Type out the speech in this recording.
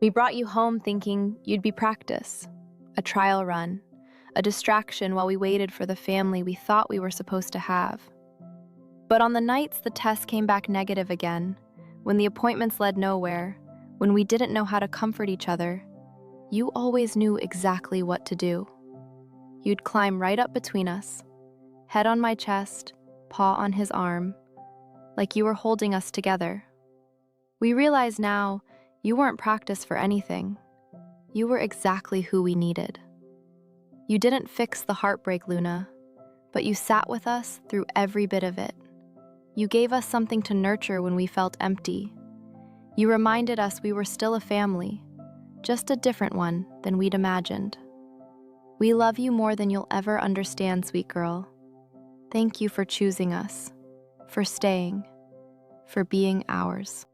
We brought you home thinking you'd be practice, a trial run, a distraction while we waited for the family we thought we were supposed to have. But on the nights the test came back negative again, when the appointments led nowhere, when we didn't know how to comfort each other, you always knew exactly what to do. You'd climb right up between us, head on my chest, paw on his arm, like you were holding us together. We realize now you weren't practice for anything. You were exactly who we needed. You didn't fix the heartbreak, Luna, but you sat with us through every bit of it. You gave us something to nurture when we felt empty. You reminded us we were still a family, just a different one than we'd imagined. We love you more than you'll ever understand, sweet girl. Thank you for choosing us, for staying, for being ours.